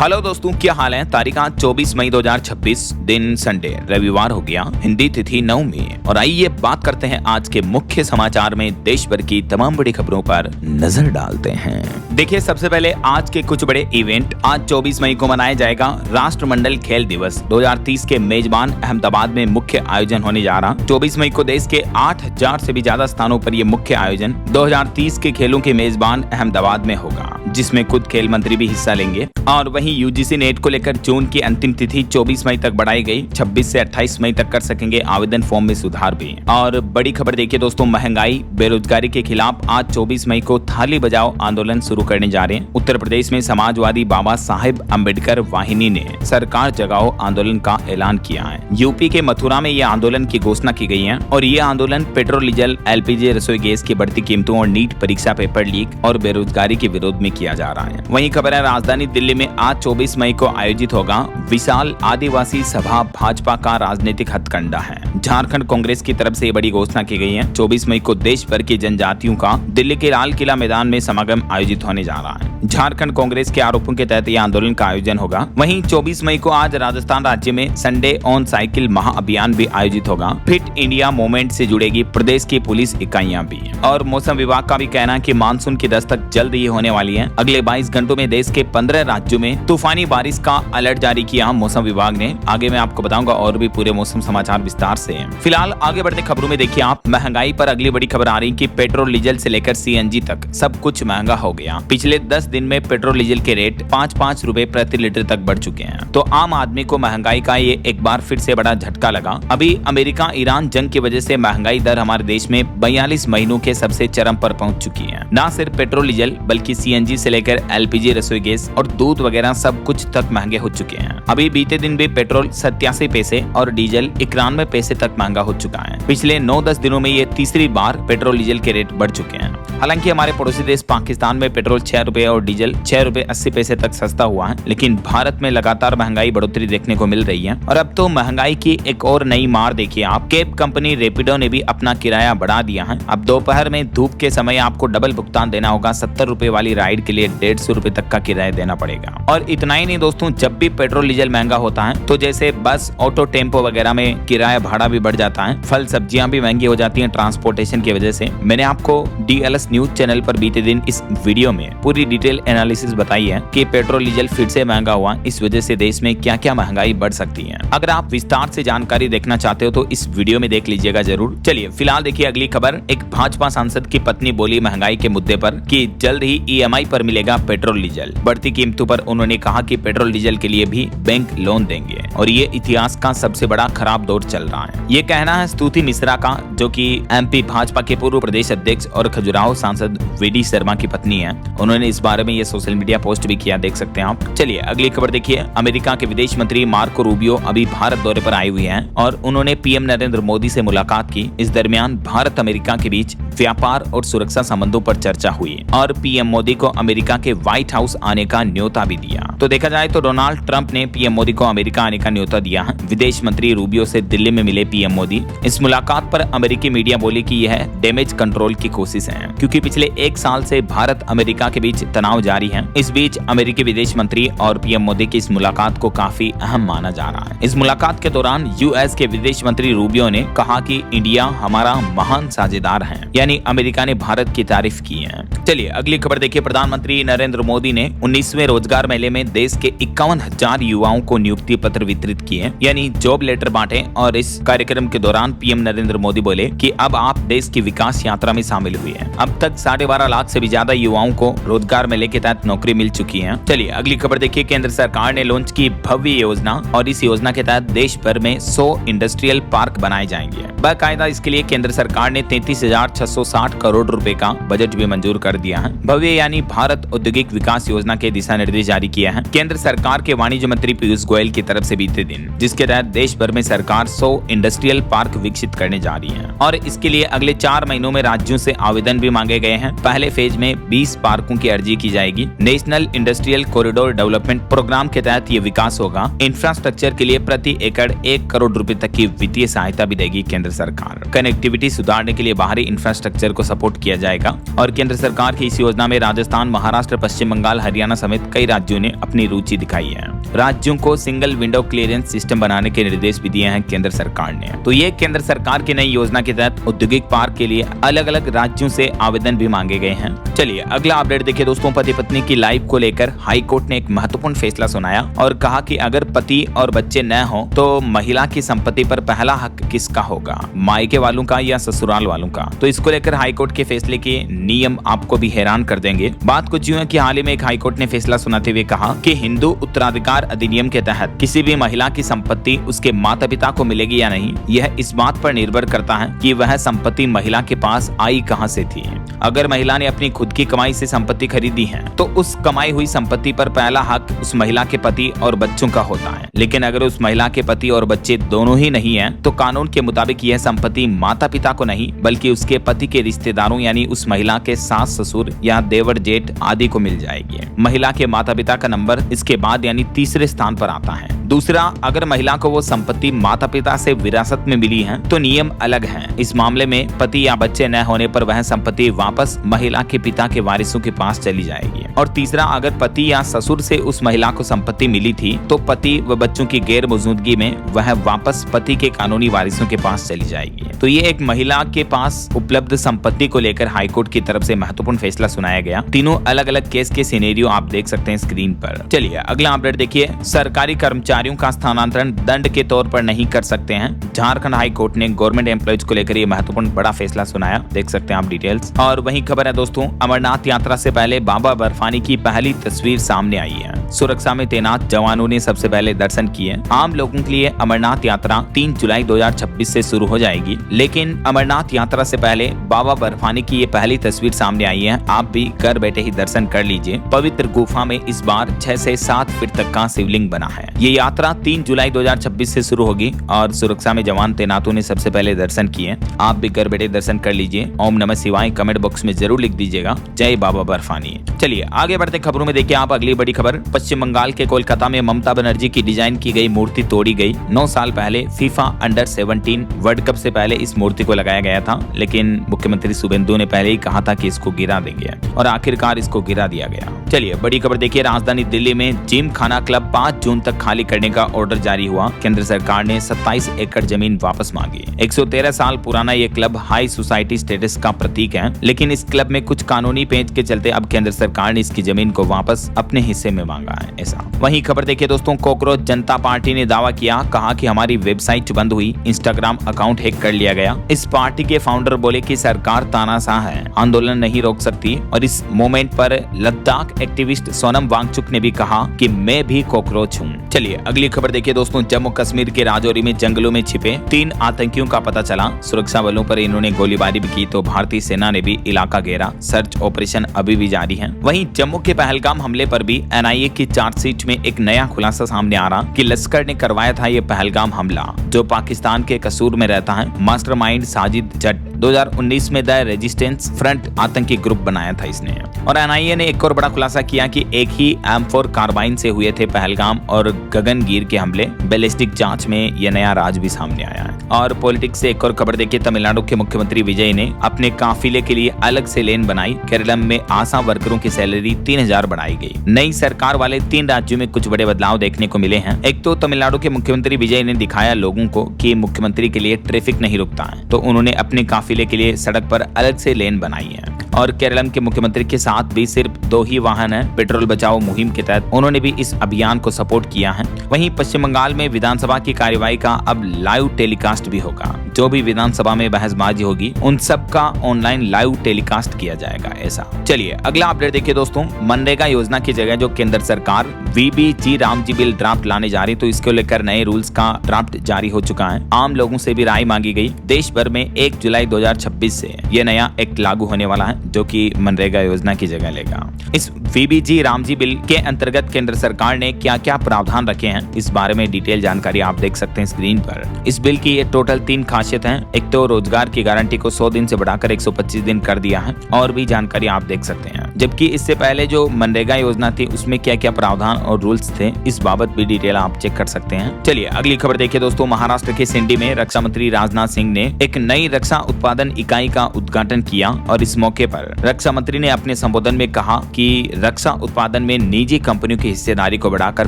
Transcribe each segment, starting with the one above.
Hello दोस्तों, क्या हाल है। तारीख आज 24 मई 2026, दिन संडे रविवार हो गया, हिंदी तिथि 9 मई। और आइए बात करते हैं आज के मुख्य समाचार में देश भर की तमाम बड़ी खबरों पर नजर डालते हैं। देखिए, सबसे पहले आज के कुछ बड़े इवेंट। आज 24 मई को मनाया जाएगा राष्ट्रमंडल खेल दिवस 2030 के मेजबान अहमदाबाद में मुख्य आयोजन होने जा रहा। 24 मई को देश के 8000 से भी ज्यादा स्थानों पर यह मुख्य आयोजन 2030 के खेलों के मेजबान अहमदाबाद में होगा, जिसमें खुद खेल मंत्री भी हिस्सा लेंगे। और वहीं यूजीसी नेट को लेकर जून की अंतिम तिथि 24 मई तक बढ़ाई गई। 26 से 28 मई तक कर सकेंगे आवेदन, फॉर्म में सुधार भी। और बड़ी खबर देखिए दोस्तों, महंगाई बेरोजगारी के खिलाफ आज 24 मई को थाली बजाओ आंदोलन शुरू करने जा रहे हैं। उत्तर प्रदेश में समाजवादी बाबा साहेब अम्बेडकर वाहिनी ने सरकार जगाओ आंदोलन का ऐलान किया है। यूपी के मथुरा में यह आंदोलन की घोषणा की गई है। और ये आंदोलन पेट्रोल, डीजल, एलपीजी, रसोई गैस की बढ़ती कीमतों और नीट परीक्षा पेपर लीक और बेरोजगारी के विरोध में किया जा रहा है। वहीं खबर है, राजधानी दिल्ली में आज 24 मई को आयोजित होगा विशाल आदिवासी सभा। भाजपा का राजनीतिक हथकंडा है। झारखंड कांग्रेस की तरफ से बड़ी घोषणा की गई है। 24 मई को देश भर की जनजातियों का दिल्ली के लाल किला मैदान में समागम आयोजित होने जा रहा है। झारखंड कांग्रेस के आरोपों के तहत यह आंदोलन का आयोजन होगा। वहीं 24 मई को आज राजस्थान राज्य में संडे ऑन साइकिल महाअभियान भी आयोजित होगा। फिट इंडिया मूवमेंट से जुड़ेगी प्रदेश की पुलिस इकाइयां भी। और मौसम विभाग का भी कहना है कि मानसून की दस्तक जल्द ही होने वाली है। अगले 22 घंटों में देश के 15 राज्यों में तूफानी बारिश का अलर्ट जारी किया मौसम विभाग ने। आगे मैं आपको बताऊंगा और भी पूरे मौसम समाचार विस्तार से। फिलहाल आगे बढ़ते खबरों में देखिए आप, महंगाई पर अगली बड़ी खबर आ रही कि पेट्रोल डीजल से लेकर सीएनजी तक सब कुछ महंगा हो गया। पिछले 10 दिन में पेट्रोल डीजल के रेट 5-5 रुपए प्रति लीटर तक बढ़ चुके हैं। तो आम आदमी को महंगाई का ये एक बार फिर से बड़ा झटका लगा। अभी अमेरिका ईरान जंग की वजह से महंगाई दर हमारे देश में 42 महीनों के सबसे चरम पर पहुंच चुकी है। न सिर्फ पेट्रोल डीजल बल्कि सीएनजी से लेकर एलपीजी, रसोई गैस और दूध वगैरह सब कुछ तक महंगे हो चुके हैं। अभी बीते दिन भी पेट्रोल 87 पैसे और डीजल 91 पैसे तक महंगा हो चुका है। पिछले 9-10 दिनों में ये तीसरी बार पेट्रोल डीजल के रेट बढ़ चुके हैं। हालांकि हमारे पड़ोसी देश पाकिस्तान में पेट्रोल 6 रुपए और डीजल 6 रुपए 80 पैसे तक सस्ता हुआ है, लेकिन भारत में लगातार महंगाई बढ़ोतरी देखने को मिल रही है। और अब तो महंगाई की एक और नई मार देखिए आप, कैब कंपनी रैपिडो ने भी अपना किराया बढ़ा दिया है। अब दोपहर में धूप के समय आपको डबल भुगतान देना होगा। 70 रुपए वाली राइड के लिए 150 रुपए तक का किराया देना पड़ेगा। और इतना ही नहीं दोस्तों, जब भी पेट्रोल डीजल महंगा होता है तो जैसे बस, ऑटो, टेम्पो वगैरह में किराया भाड़ा भी बढ़ जाता है। फल सब्जियां भी महंगी हो जाती हैं ट्रांसपोर्टेशन की वजह से। मैंने आपको डीएलएस न्यूज चैनल पर बीते दिन इस वीडियो में पूरी डिटेल एनालिसिस बताई है कि पेट्रोल डीजल फिर से महंगा हुआ, इस वजह से देश में क्या क्या महंगाई बढ़ सकती है। अगर आप विस्तार से जानकारी देखना चाहते हो तो इस वीडियो में देख लीजिएगा जरूर। चलिए फिलहाल देखिए अगली खबर। एक भाजपा सांसद की पत्नी बोली महंगाई के मुद्दे पर कि जल्द ही ईएमआई पर मिलेगा पेट्रोल डीजल। बढ़ती कीमतों पर उन्होंने कहा कि पेट्रोल डीजल के लिए भी बैंक लोन देंगे और ये इतिहास का सबसे बड़ा खराब दौर चल रहा है। ये कहना है स्तुति मिश्रा का, जो कि एमपी भाजपा के पूर्व प्रदेश अध्यक्ष और खजुराहो सांसद वीडी शर्मा की पत्नी है। उन्होंने इस बारे में ये सोशल मीडिया पोस्ट भी किया, देख सकते हैं आप। चलिए अगली खबर देखिए। अमेरिका के विदेश मंत्री मार्को रूबियो अभी भारत दौरे पर आई हुई हैं और उन्होंने पीएम नरेंद्र मोदी से मुलाकात की। इस दरमियान भारत अमेरिका के बीच व्यापार और सुरक्षा संबंधों पर चर्चा हुई और पीएम मोदी को अमेरिका के व्हाइट हाउस आने का न्योता भी दिया। तो देखा जाए तो डोनाल्ड ट्रंप ने पीएम मोदी को अमेरिका आने का न्योता दिया है। विदेश मंत्री रूबियो से दिल्ली में मिले पीएम मोदी। इस मुलाकात पर अमेरिकी मीडिया बोली कि यह डैमेज कंट्रोल की कोशिश है, क्योंकि पिछले 1 साल से भारत अमेरिका के बीच तनाव जारी है। इस बीच अमेरिकी विदेश मंत्री और पीएम मोदी की इस मुलाकात को काफी अहम माना जा रहा है। इस मुलाकात के दौरान यूएस के विदेश मंत्री रूबियो ने कहा कि इंडिया हमारा महान साझेदार है, यानी अमेरिका ने भारत की तारीफ की है। चलिए अगली खबर देखिए। प्रधानमंत्री नरेंद्र मोदी ने 19वें रोजगार मेले में देश के 51,000 युवाओं को नियुक्ति पत्र वितरित किए, यानी जॉब लेटर बांटे। और इस कार्यक्रम के दौरान पीएम नरेंद्र मोदी बोले कि अब आप देश की विकास यात्रा में शामिल हुए हैं। अब तक 12.5 लाख से भी ज्यादा युवाओं को रोजगार मेले के तहत नौकरी मिल चुकी है। चलिए अगली खबर देखिए। केंद्र सरकार ने लॉन्च की भव्य योजना और इस योजना के तहत देश भर में 100 इंडस्ट्रियल पार्क बनाए जाएंगे। बाकायदा इसके लिए केंद्र सरकार ने 33,660 करोड़ रुपए का बजट भी मंजूर कर दिया है। भव्य यानी भारत औद्योगिक विकास योजना के दिशा निर्देश जारी किया है केंद्र सरकार के वाणिज्य मंत्री पीयूष गोयल की तरफ से बीते दिन, जिसके तहत देश भर में सरकार 100 इंडस्ट्रियल पार्क विकसित करने जा रही है। और इसके लिए अगले 4 महीनों में राज्यों से आवेदन भी मांगे गए हैं। पहले फेज में 20 पार्कों की अर्जी की जाएगी। National industrial corridor development programme के तहत ये विकास होगा। इंफ्रास्ट्रक्चर के लिए प्रति एकड़ 1 करोड़ रुपए तक की वित्तीय सहायता भी देगी केंद्र सरकार। कनेक्टिविटी सुधारने के लिए बाहरी इंफ्रास्ट्रक्चर को सपोर्ट किया जाएगा और केंद्र सरकार की इस योजना में राजस्थान, महाराष्ट्र, पश्चिम बंगाल, हरियाणा समेत कई राज्यों ने अपनी रुचि दिखाई है। राज्यों को सिंगल विंडो क्लियरेंस सिस्टम बनाने के निर्देश भी दिए हैं केंद्र सरकार ने। तो ये केंद्र सरकार की नई योजना के तहत औद्योगिक पार्क के लिए अलग अलग राज्यों से आवेदन भी मांगे गए हैं। चलिए अगला अपडेट देखिए दोस्तों। पति पत्नी की लाइफ को लेकर हाई कोर्ट ने एक महत्वपूर्ण फैसला सुनाया और कहा कि अगर पति और बच्चे न हो तो महिला की संपत्ति पर पहला हक किसका होगा, मायके वालों का या ससुराल वालों का। तो इसको लेकर हाई कोर्ट के फैसले के नियम आपको भी हैरान कर देंगे। बात कुछ यूं है कि हाल ही में एक हाई कोर्ट ने फैसला सुनाते हुए कहा कि हिंदू उत्तराधिकार अधिनियम के तहत किसी भी महिला की संपत्ति उसके माता पिता को मिलेगी या नहीं, यह इस बात पर निर्भर करता है कि वह संपत्ति महिला के पास आई कहां से थी। अगर महिला ने अपनी खुद की कमाई से संपत्ति खरीदी है तो उस कमाई हुई संपत्ति पर पहला हक उस महिला के पति और बच्चों का होता है। लेकिन अगर उस महिला के पति और बच्चे दोनों ही नहीं हैं, तो कानून के मुताबिक यह संपत्ति माता पिता को नहीं बल्कि उसके पति के रिश्तेदारों यानी उस महिला के सास ससुर या देवर जेठ आदि को मिल जाएगी। महिला के माता पिता का नंबर इसके बाद यानी तीसरे स्थान पर आता है। दूसरा, अगर महिला को वो संपत्ति माता पिता से विरासत में मिली है तो नियम अलग है। इस मामले में पति या बच्चे न होने पर वह संपत्ति वापस महिला के पिता के वारिसों के पास चली जाएगी। और तीसरा, अगर पति या ससुर से उस महिला को संपत्ति मिली थी तो पति व बच्चों की गैर मौजूदगी में वह वापस पति के कानूनी वारिसों के पास चली जाएगी। तो ये एक महिला के पास उपलब्ध संपत्ति को लेकर हाईकोर्ट की तरफ से महत्वपूर्ण फैसला सुनाया गया। तीनों अलग अलग केस के सिनेरियो आप देख सकते हैं स्क्रीन पर। चलिए अगला अपडेट देखिए। सरकारी कर्मचारियों का स्थानांतरण दंड के तौर पर नहीं कर सकते हैं। झारखंड हाई कोर्ट ने गवर्नमेंट एम्प्लॉइज को लेकर ये महत्वपूर्ण बड़ा फैसला सुनाया। देख सकते हैं आप डिटेल्स। और वही खबर है दोस्तों, अमरनाथ यात्रा से पहले बाबा बर्फानी की पहली तस्वीर सामने आई है। सुरक्षा में तैनात जवानों ने सबसे पहले दर्शन किए। आम लोगों के लिए अमरनाथ यात्रा 3 जुलाई 2026 से शुरू हो जाएगी, लेकिन अमरनाथ यात्रा से पहले बाबा बर्फानी की ये पहली तस्वीर सामने आई है। आप भी घर बैठे ही दर्शन कर लीजिए। पवित्र गुफा में इस बार 6 से 7 फीट तक का शिवलिंग बना है। ये यात्रा 3 जुलाई 2026 से शुरू होगी और सुरक्षा में जवान तैनातों ने सबसे पहले दर्शन किए। आप भी घर बैठे दर्शन कर लीजिए। ओम नमः शिवाय कमेंट बॉक्स में जरूर लिख दीजिएगा, जय बाबा बर्फानी। चलिए आगे बढ़ते खबरों में देखिए आप अगली बड़ी खबर। पश्चिम बंगाल के कोलकाता में ममता बनर्जी की डिजाइन की गई मूर्ति तोड़ी गई। 9 साल पहले फीफा अंडर 17 वर्ल्ड कप से पहले इस मूर्ति को लगाया गया था, लेकिन मुख्यमंत्री शुभेंदु ने पहले ही कहा था कि इसको गिरा देंगे और आखिरकार इसको गिरा दिया गया। चलिए बड़ी खबर देखिए। राजधानी दिल्ली में जिम खाना क्लब 5 जून तक खाली करने का ऑर्डर जारी हुआ। केंद्र सरकार ने 27 एकड़ जमीन वापस मांगी। 113 साल पुराना ये क्लब हाई सोसाइटी स्टेटस का प्रतीक है, लेकिन इस क्लब में कुछ कानूनी पेच के चलते अब केंद्र सरकार ने इसकी जमीन को वापस अपने हिस्से में मांगा है। ऐसा वही खबर देखिए दोस्तों। कॉकरोच जनता पार्टी ने दावा किया, कहा कि हमारी वेबसाइट बंद हुई, इंस्टाग्राम अकाउंट हैक कर लिया गया। इस पार्टी के फाउंडर बोले कि सरकार तानाशाह है, आंदोलन नहीं रोक सकती। और इस मोमेंट पर लद्दाख एक्टिविस्ट सोनम वांगचुक ने भी कहा कि मैं भी कॉकरोच हूँ। चलिए अगली खबर देखिए दोस्तों। जम्मू कश्मीर के राजौरी में जंगलों में छिपे 3 आतंकियों का पता चला। सुरक्षा बलों पर इन्होंने गोलीबारी भी की तो भारतीय सेना ने भी इलाका घेरा। सर्च ऑपरेशन अभी भी जारी है। वहीं जम्मू के पहलगाम हमले पर भी एनआईए की चार्जशीट में एक नया खुलासा सामने आ रहा कि लश्कर ने करवाया था ये पहलगाम हमला, जो पाकिस्तान के कसूर में रहता है। मास्टरमाइंड साजिद जट 2019 में द रेजिस्टेंस फ्रंट आतंकी ग्रुप बनाया था इसने। और एनआईए ने एक और बड़ा खुलासा किया कि एक ही M4 कार्बाइन से हुए थे पहलगाम और गगनगीर के हमले। बैलिस्टिक जांच में यह नया राज भी सामने आया है। और पॉलिटिक्स से एक और खबर देखिए। तमिलनाडु के मुख्यमंत्री विजय ने अपने काफिले के लिए अलग से लेन बनाई। केरलम में आशा वर्करों की सैलरी 3000 बढ़ाई गई। नई सरकार वाले 3 राज्यों में कुछ बड़े बदलाव देखने को मिले हैं। एक तो तमिलनाडु के मुख्यमंत्री विजय ने दिखाया लोगों को कि मुख्यमंत्री के लिए ट्रैफिक नहीं रुकता है, तो उन्होंने अपने काफिले के लिए सड़क पर अलग से लेन बनाई है। और केरलम के मुख्यमंत्री के साथ भी सिर्फ 2 ही वाहन है। पेट्रोल बचाओ मुहिम के तहत उन्होंने भी इस अभियान को सपोर्ट किया है। वहीं पश्चिम बंगाल में विधानसभा की कार्यवाही का अब लाइव टेलीकास्ट भी होगा। जो भी विधानसभा में बहसबाजी होगी उन सब का ऑनलाइन लाइव टेलीकास्ट किया जाएगा। ऐसा चलिए अगला अपडेट देखिए दोस्तों। मनरेगा योजना की जगह जो केंद्र सरकार VBG रामजी बिल ड्राफ्ट लाने जा रही, तो इसको लेकर नए रूल्स का ड्राफ्ट जारी हो चुका है। आम लोगों से भी राय मांगी गई। देश भर में 1 जुलाई 2026 से ये नया एक्ट लागू होने वाला है, जो कि मनरेगा योजना की जगह लेगा। इस VBG रामजी बिल के अंतर्गत केंद्र सरकार ने क्या क्या प्रावधान रखे हैं, इस बारे में डिटेल जानकारी आप देख सकते हैं स्क्रीन पर। इस बिल की ये टोटल 3 खासियत खासियत है। एक तो रोजगार की गारंटी को 100 दिन से बढ़ाकर 125 दिन कर दिया है और भी जानकारी आप देख सकते हैं। जबकि इससे पहले जो मनरेगा योजना थी उसमें क्या क्या प्रावधान और रूल्स थे, इस बाबत भी डिटेल आप चेक कर सकते हैं। चलिए अगली खबर देखिए दोस्तों। महाराष्ट्र के सिंडी में रक्षा मंत्री राजनाथ सिंह ने एक नई रक्षा उत्पादन इकाई का उद्घाटन किया और इस मौके पर रक्षा मंत्री ने अपने संबोधन में कहा कि रक्षा उत्पादन में निजी कंपनियों की हिस्सेदारी को बढ़ाकर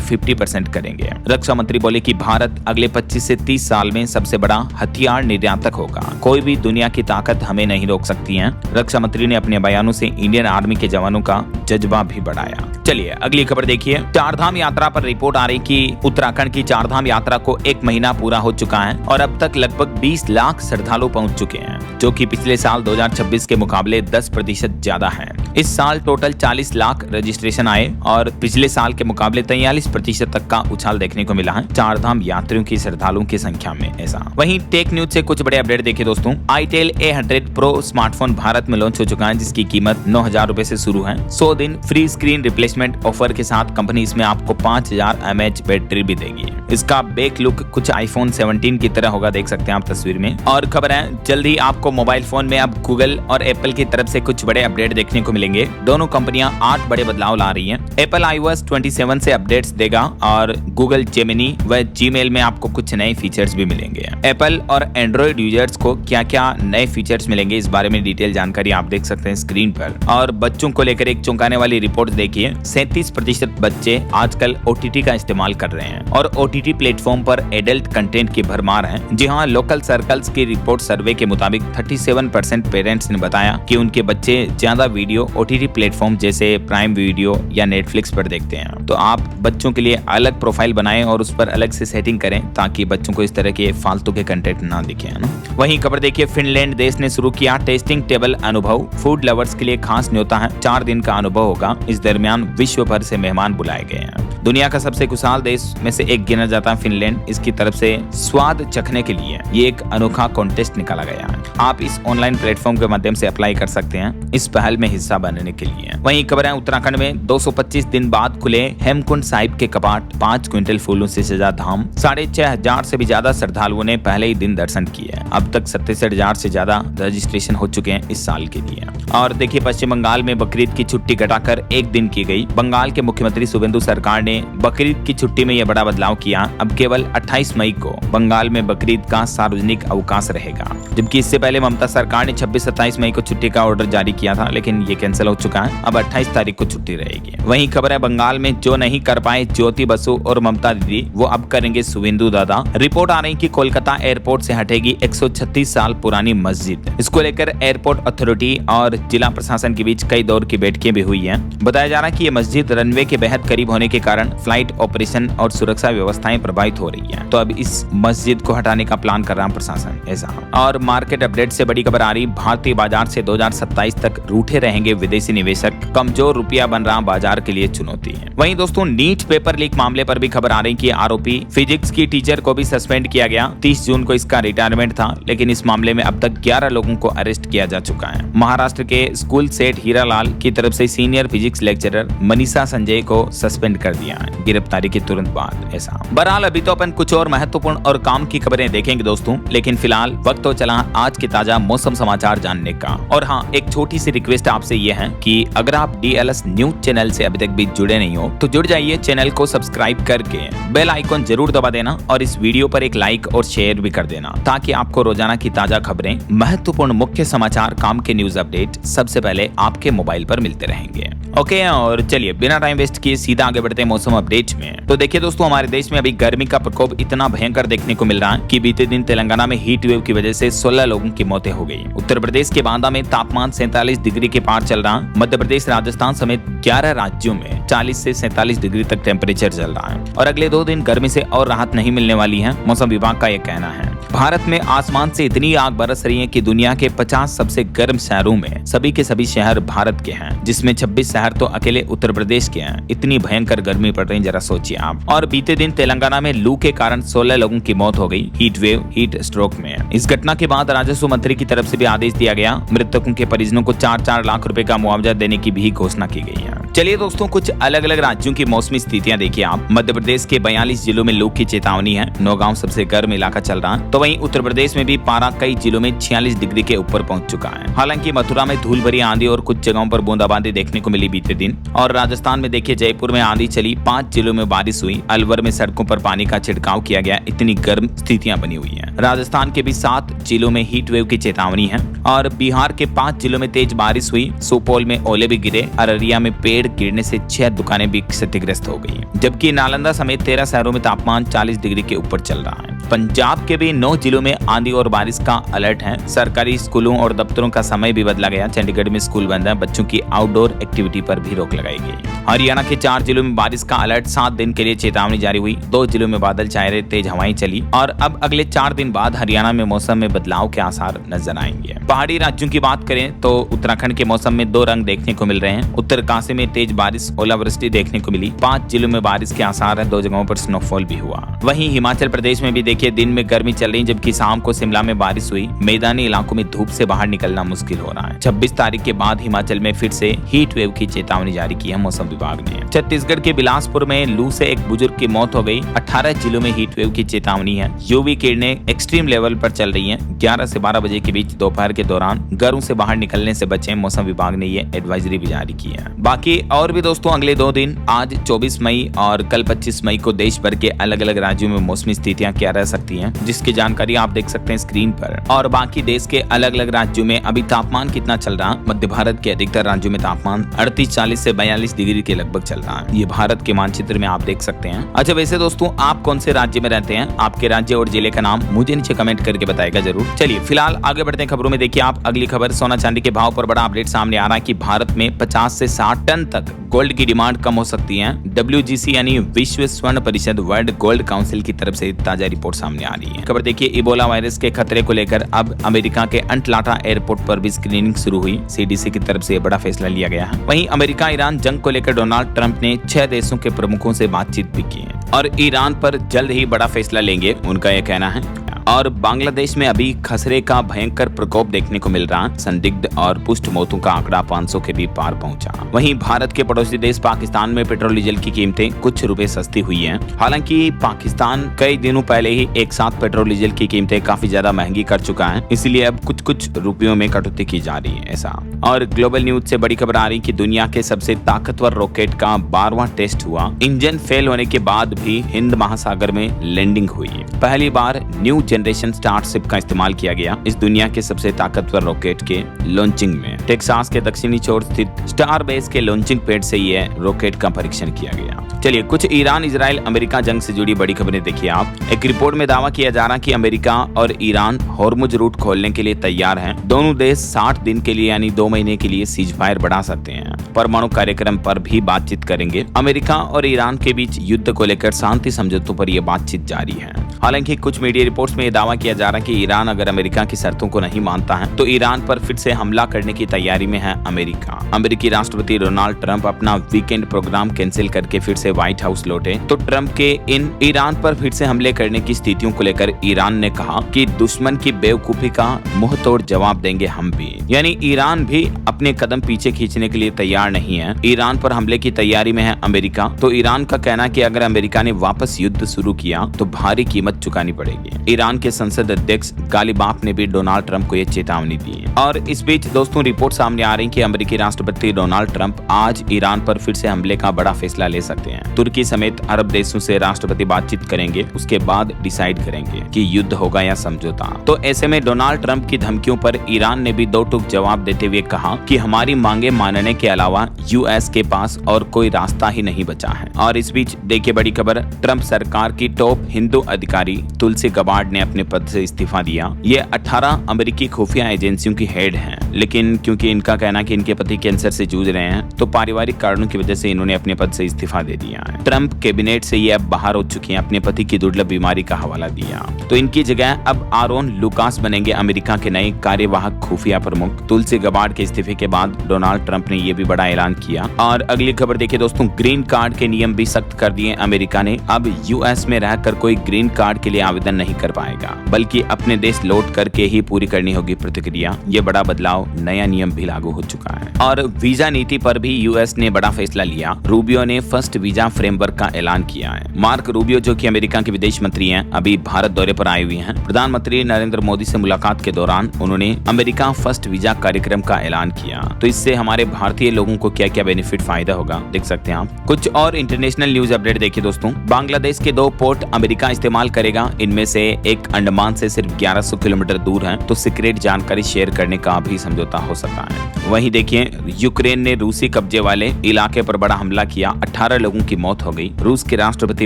50% करेंगे। रक्षा मंत्री बोले कि भारत अगले 25 से 30 साल में सबसे बड़ा हथियार निर्यातक होगा। कोई भी दुनिया की ताकत हमें नहीं रोक सकती है। रक्षा मंत्री ने अपने बयानों से इंडियन आर्मी के जवानों का जज्बा भी बढ़ाया। चलिए अगली खबर देखिए। चारधाम यात्रा पर रिपोर्ट आ रही कि उत्तराखंड की चारधाम यात्रा को 1 महीना पूरा हो चुका है और अब तक लगभग 20 लाख श्रद्धालु पहुंच चुके हैं, जो कि पिछले साल 2026 के मुकाबले 10% ज्यादा है। इस साल टोटल 40 लाख रजिस्ट्रेशन आए और पिछले साल के मुकाबले 43% तक का उछाल देखने को मिला है चारधाम यात्रियों की श्रद्धालुओं की संख्या में। ऐसा वहीं टेक न्यूज से कुछ बड़े अपडेट देखिए दोस्तों। itel A100 Pro smartphone Bharat में लॉन्च हो चुका है, जिसकी कीमत 9,000 रुपए से शुरू है। 100 दिन फ्री स्क्रीन रिप्लेसमेंट ऑफर के साथ कंपनी इसमें आपको 5000 mAh बैटरी भी देगी। इसका बैक लुक कुछ iPhone 17 की तरह होगा, देख सकते हैं आप तस्वीर में। और खबर है जल्द ही आपको मोबाइल फोन में अब गूगल और एप्पल की तरफ से कुछ बड़े अपडेट देखने को मिलेंगे। दोनों कंपनियां 8 बड़े बदलाव ला रही हैं। एप्पल iOS 27 से अपडेट्स देगा और गूगल जेमिनी व जीमेल में आपको कुछ नए फीचर्स भी मिलेंगे। एप्पल और एंड्रॉइड यूजर्स को क्या क्या नए फीचर्स मिलेंगे, इस बारे में डिटेल जानकारी आप देख सकते हैं स्क्रीन पर। और बच्चों को लेकर एक चौंकाने वाली रिपोर्ट देखिए। 37% बच्चे आजकल OTT का इस्तेमाल कर रहे हैं और OTT प्लेटफॉर्म पर एडल्ट कंटेंट की भरमार है। जी हाँ, लोकल सर्कल्स की रिपोर्ट सर्वे के मुताबिक 37% पेरेंट्स ने बताया कि उनके बच्चे ज्यादा वीडियो OTT प्लेटफॉर्म जैसे प्राइम वीडियो या नेटफ्लिक्स पर देखते हैं। तो आप बच्चों के लिए अलग प्रोफाइल बनाएं और उस पर अलग से सेटिंग करें ताकि बच्चों को इस तरह के फालतू के कंटेंट ना दिखे, है ना। वहीं खबर देखिए, फिनलैंड देश ने शुरू किया टेस्टिंग टेबल अनुभव। फूड लवर्स के लिए खास न्योता है, 4 दिन का अनुभव होगा। इस दरमियान विश्व भर से मेहमान बुलाए गए हैं। दुनिया का सबसे खुशहाल देश में से एक गिना जाता है फिनलैंड। इसकी तरफ से स्वाद चखने के लिए ये एक अनोखा कॉन्टेस्ट निकाला गया है। आप इस ऑनलाइन प्लेटफॉर्म के माध्यम से अप्लाई कर सकते हैं इस पहल में हिस्सा बनने के लिए। वहीं खबर है उत्तराखंड में 225 दिन बाद खुले हेमकुंड साहिब के कपाट। 5 क्विंटल फूलों से सजा धाम। 6,500 से भी ज्यादा श्रद्धालुओं ने पहले ही दिन दर्शन किए। अब तक 67,000 से ज्यादा रजिस्ट्रेशन हो चुके हैं इस साल के लिए। और देखिए, पश्चिम बंगाल में बकरीद की छुट्टी घटाकर 1 दिन की गई। बंगाल के मुख्यमंत्री शुभेंदु सरकार ने बकरीद की छुट्टी में यह बड़ा बदलाव किया। अब केवल 28 मई को बंगाल में बकरीद का सार्वजनिक अवकाश रहेगा, जबकि इससे पहले ममता सरकार ने 26-27 मई को छुट्टी का ऑर्डर जारी किया था, लेकिन ये कैंसिल हो चुका है। अब 28 तारीख को छुट्टी रहेगी। वहीं खबर है बंगाल में जो नहीं कर पाए ज्योति बसु और ममता दीदी, वो अब करेंगे शुभेंदु दादा। रिपोर्ट आ रही कि कोलकाता एयरपोर्ट से हटेगी 136 साल पुरानी मस्जिद। इसको लेकर एयरपोर्ट अथॉरिटी और जिला प्रशासन के बीच कई दौर की बैठकें भी हुई हैं। बताया जा रहा है कि ये मस्जिद रनवे के बेहद करीब होने के कारण फ्लाइट ऑपरेशन और सुरक्षा व्यवस्थाएं प्रभावित हो रही हैं। तो अब इस मस्जिद को हटाने का प्लान कर रहा है प्रशासन, ऐसा। और मार्केट अपडेट से बड़ी खबर आ रही, भारतीय बाजार से 2027 तक रूठे रहेंगे विदेशी निवेशक। कमजोर रुपया बन रहा बाजार के लिए चुनौती है। वहीं दोस्तों, नीट पेपर लीक मामले पर भी खबर आ रही कि आरोपी फिजिक्स की टीचर को भी सस्पेंड किया गया। 30 जून को इसका रिटायरमेंट था, लेकिन इस मामले में अब तक 11 लोगों को अरेस्ट किया जा चुका है। महाराष्ट्र के स्कूल सेठ हीरालाल की तरफ से senior physics lecturer Manisha Sanjay को सस्पेंड कर दिया है गिरफ्तारी के तुरंत बाद, ऐसा। बहरहाल अभी तो अपन कुछ और महत्वपूर्ण और काम की खबरें देखेंगे दोस्तों, लेकिन फिलहाल वक्त तो चला आज के ताजा मौसम समाचार जानने का। और हाँ, एक छोटी सी रिक्वेस्ट आपसे ये है कि अगर आप DLS न्यूज चैनल से अभी तक भी जुड़े नहीं हो तो जुड़ जाइए। चैनल को सब्सक्राइब करके बेल आइकॉन जरूर दबा देना और इस वीडियो पर एक लाइक और शेयर भी कर देना, ताकि आपको रोजाना की ताजा खबरें, महत्वपूर्ण मुख्य समाचार, काम के न्यूज अपडेट सबसे पहले आपके मोबाइल पर मिलते रहेंगे। ओके, और चलिए बिना टाइम वेस्ट किए सीधा आगे बढ़ते हैं मौसम अपडेट में। तो देखिए दोस्तों, हमारे देश में अभी गर्मी का प्रकोप इतना भयंकर देखने को मिल रहा है कि बीते दिन तेलंगाना में हीट वेव की वजह से 16 लोगों की मौतें हो गई। उत्तर प्रदेश के बांदा में तापमान 47 डिग्री के पार चल रहा है। मध्य प्रदेश, राजस्थान समेत 11 राज्यों में 40 से 47 डिग्री तक टेम्परेचर चल रहा है और अगले 2 दिन गर्मी से और राहत नहीं मिलने वाली है, मौसम विभाग का यह कहना है। भारत में आसमान से इतनी आग बरस रही है कि दुनिया के 50 सबसे गर्म शहरों में सभी के सभी शहर भारत के हैं, जिसमें 26 शहर तो अकेले उत्तर प्रदेश के हैं। इतनी भयंकर गर्मी पड़ रही है, जरा सोचिए आप। और बीते दिन तेलंगाना में लू के कारण 16 लोगों की मौत हो गई हीट स्ट्रोक में। इस घटना के बाद राजस्व मंत्री की तरफ से भी आदेश दिया गया, मृतकों के परिजनों को 4-4 लाख रुपए का मुआवजा देने की भी घोषणा की गई है। चलिए दोस्तों, कुछ अलग अलग राज्यों की मौसमी स्थितियां देखिए आप। मध्य प्रदेश के 42 जिलों में लू की चेतावनी है। नौगांव सबसे गर्म इलाका चल रहा है। तो वहीं उत्तर प्रदेश में भी पारा कई जिलों में 46 डिग्री के ऊपर पहुंच चुका है। हालांकि मथुरा में धूल भरी आंधी और कुछ जगहों पर बूंदाबांदी देखने को मिली बीते दिन। और राजस्थान में देखिए, जयपुर में आंधी चली, 5 जिलों में बारिश हुई, अलवर में सड़कों पर पानी का छिड़काव किया गया। इतनी गर्म स्थितियां बनी हुई है। राजस्थान के भी 7 जिलों में हीट वेव की चेतावनी है। और बिहार के 5 जिलों में तेज बारिश हुई। सुपौल में ओले भी गिरे। अररिया में पेड़ गिरने से 6 दुकानें भी क्षतिग्रस्त हो गई हैं। जबकि नालंदा समेत 13 शहरों में तापमान 40 डिग्री के ऊपर चल रहा है। पंजाब के भी 9 जिलों में आंधी और बारिश का अलर्ट है। सरकारी स्कूलों और दफ्तरों का समय भी बदला गया। चंडीगढ़ में स्कूल बंद है। बच्चों की आउटडोर एक्टिविटी पर भी रोक लगाई गई। हरियाणा के 4 जिलों में बारिश का अलर्ट, 7 दिन के लिए चेतावनी जारी हुई। 2 जिलों में बादल छाए रहे, तेज हवाएं चली। और अब अगले 4 दिन बाद हरियाणा में मौसम में बदलाव के आसार नजर आएंगे। पहाड़ी राज्यों की बात करें तो उत्तराखंड के मौसम में 2 रंग देखने को मिल रहे हैं। उत्तरकाशी में तेज बारिश, ओलावृष्टि देखने को मिली। 5 जिलों में बारिश के आसार है। 2 जगहों पर स्नोफॉल भी हुआ। वहीं हिमाचल प्रदेश में भी देखिए, दिन में गर्मी चल रही, जबकि शाम को शिमला में बारिश हुई। मैदानी इलाकों में धूप से बाहर निकलना मुश्किल हो रहा है। 26 तारीख के बाद हिमाचल में फिर से हीट वेव की चेतावनी जारी की है मौसम विभाग ने। छत्तीसगढ़ के बिलासपुर में लू से एक बुजुर्ग की मौत हो गई। 18 जिलों में हीट वेव की चेतावनी है। यूवी किरणें एक्सट्रीम लेवल पर चल रही हैं। 11 से 12 बजे के बीच दोपहर के दौरान घरों से बाहर निकलने से बचें। मौसम विभाग ने ये एडवाइजरी भी जारी की है। बाकी और भी दोस्तों, अगले 2 दिन, आज 24 मई और कल 25 मई को देश भर के अलग अलग राज्यों में मौसमी स्थितियां क्या रह सकती हैं, जिसकी जानकारी आप देख सकते हैं स्क्रीन पर। और बाकी देश के अलग अलग राज्यों में अभी तापमान कितना चल रहा है। मध्य भारत के अधिकतर राज्यों में तापमान 38-40 से 42 डिग्री के लगभग चल रहा है। ये भारत के मानचित्र में आप देख सकते हैं। अच्छा, वैसे दोस्तों, आप कौन से राज्य में रहते हैं? आपके राज्य और जिले का नाम मुझे नीचे कमेंट करके बताएगा जरूर। चलिए फिलहाल आगे बढ़ते हैं खबरों में। देखिए आप, अगली खबर, सोना चांदी के भाव पर बड़ा अपडेट सामने आ रहा है कि भारत में 50 से 60 टन तक गोल्ड की डिमांड कम हो सकती है। WGC यानी विश्व स्वर्ण परिषद, वर्ल्ड गोल्ड काउंसिल की तरफ से ताजा रिपोर्ट सामने आ रही है। खबर देखिए, इबोला वायरस के खतरे को लेकर अब अमेरिका के अटलांटा एयरपोर्ट पर भी स्क्रीनिंग शुरू हुई। CDC की तरफ से बड़ा फैसला लिया गया है। वहीं अमेरिका ईरान जंग को लेकर डोनाल्ड ट्रंप ने 6 देशों के प्रमुखों से बातचीत भी की है और ईरान पर जल्द ही बड़ा फैसला लेंगे, उनका यह कहना है। और बांग्लादेश में अभी खसरे का भयंकर प्रकोप देखने को मिल रहा। संदिग्ध और पुष्ट मौतों का आंकड़ा 500 के भी पार पहुंचा। वहीं भारत के पड़ोसी देश पाकिस्तान में पेट्रोल डीजल की कीमतें कुछ रुपए सस्ती हुई हैं। हालांकि पाकिस्तान कई दिनों पहले ही एक साथ पेट्रोल डीजल की कीमतें काफी ज्यादा महंगी कर चुका है, इसलिए अब कुछ रुपयों में कटौती की जा रही है ऐसा। और ग्लोबल न्यूज से बड़ी खबर आ रही कि दुनिया के सबसे ताकतवर रॉकेट का 12वां टेस्ट हुआ। इंजन फेल होने के बाद भी हिंद महासागर में लैंडिंग हुई। पहली बार न्यू जनरेशन स्टारशिप का इस्तेमाल किया गया इस दुनिया के सबसे ताकतवर रॉकेट के लॉन्चिंग में। टेक्सास के दक्षिणी छोर स्थित स्टार बेस के लॉन्चिंग पैड से यह रॉकेट का परीक्षण किया गया। चलिए कुछ ईरान इजराइल अमेरिका जंग से जुड़ी बड़ी खबरें देखिए आप। एक रिपोर्ट में दावा किया जा रहा है कि अमेरिका और ईरान हॉर्मुज रूट खोलने के लिए तैयार हैं। दोनों देश 60 दिन के लिए यानी 2 महीने के लिए सीज फायर बढ़ा सकते हैं। परमाणु कार्यक्रम पर भी बातचीत करेंगे। अमेरिका और ईरान के बीच युद्ध को लेकर शांति समझौतों पर यह बातचीत जारी है। हालांकि कुछ मीडिया रिपोर्ट्स में यह दावा किया जा रहा है कि ईरान अगर अमेरिका की शर्तों को नहीं मानता है तो ईरान पर फिर से हमला करने की तैयारी में है अमेरिका। अमेरिकी राष्ट्रपति डोनाल्ड ट्रंप अपना वीकेंड प्रोग्राम कैंसिल करके फिर से व्हाइट हाउस लौटे तो ट्रंप के इन ईरान पर फिर से हमले करने की स्थितियों को लेकर ईरान ने कहा कि दुश्मन की बेवकूफी का मुंह तोड़ जवाब देंगे हम भी। यानी ईरान भी अपने कदम पीछे खींचने के लिए तैयार नहीं है। ईरान पर हमले की तैयारी में है अमेरिका। तो ईरान का कहना है कि अगर अमेरिका ने वापस युद्ध शुरू किया तो भारी कीमत चुकानी पड़ेगी। ईरान के संसद अध्यक्ष गालिबाफ ने भी डोनाल्ड ट्रंप को यह चेतावनी दी है। और इस बीच दोस्तों रिपोर्ट सामने आ रही कि अमेरिकी राष्ट्रपति डोनाल्ड ट्रंप आज ईरान पर फिर से हमले का बड़ा फैसला ले सकते हैं। तुर्की समेत अरब देशों से राष्ट्रपति बातचीत करेंगे, उसके बाद डिसाइड करेंगे कि युद्ध होगा या समझौता। तो ऐसे में डोनाल्ड ट्रंप की धमकियों पर ईरान ने भी दो टूक जवाब देते हुए कहा कि हमारी मांगे मानने के अलावा यूएस के पास और कोई रास्ता ही नहीं बचा है। और इस बीच देखिए बड़ी खबर, ट्रंप सरकार की टॉप हिंदू अधिकारी तुलसी गबार्ड ने अपने पद से इस्तीफा दिया। ये 18 अमेरिकी खुफिया एजेंसियों की हेड हैं, लेकिन क्योंकि इनका कहना कि इनके पति कैंसर से जूझ रहे हैं तो पारिवारिक कारणों की वजह से इन्होंने अपने पद से इस्तीफा दे दिया है। ट्रंप कैबिनेट से ये अब बाहर हो चुकी हैं, अपने पति की दुर्लभ बीमारी का हवाला दिया। तो इनकी जगह अब आरोन लुकास बनेंगे अमेरिका के नए कार्यवाहक खुफिया प्रमुख। तुलसी गबार्ड के इस्तीफे के बाद डोनाल्ड ट्रंप ने यह भी बड़ा ऐलान किया। और अगली खबर देखिए दोस्तों, ग्रीन कार्ड के नियम भी सख्त कर दिए अमेरिका ने। अब यूएस में रहकर कोई ग्रीन कार्ड के लिए आवेदन नहीं कर पाएगा, बल्कि अपने देश लौट करके ही पूरी करनी होगी प्रक्रिया। ये बड़ा बदलाव नया नियम भी लागू हो चुका है। और वीजा नीति पर भी यूएस ने बड़ा फैसला लिया। रूबियो ने फर्स्ट वीजा फ्रेमवर्क का ऐलान किया है। मार्क रूबियो जो कि अमेरिका के विदेश मंत्री हैं, अभी भारत दौरे पर आए हुए हैं। प्रधानमंत्री नरेंद्र मोदी से मुलाकात के दौरान उन्होंने अमेरिका फर्स्ट वीजा कार्यक्रम का ऐलान किया। तो इससे हमारे भारतीय लोगों को क्या क्या बेनिफिट फायदा होगा देख सकते हैं आप। कुछ और इंटरनेशनल न्यूज अपडेट देखिए दोस्तों। बांग्लादेश के 2 पोर्ट अमेरिका इस्तेमाल करेगा। इनमें से एक अंडमान से सिर्फ 1100 किलोमीटर दूर है, तो सीक्रेट जानकारी शेयर करने का भी समझौता हो सकता है। वहीं देखिए, यूक्रेन ने रूसी कब्जे वाले इलाके पर बड़ा हमला किया। 18 लोगों की मौत हो गई। रूस के राष्ट्रपति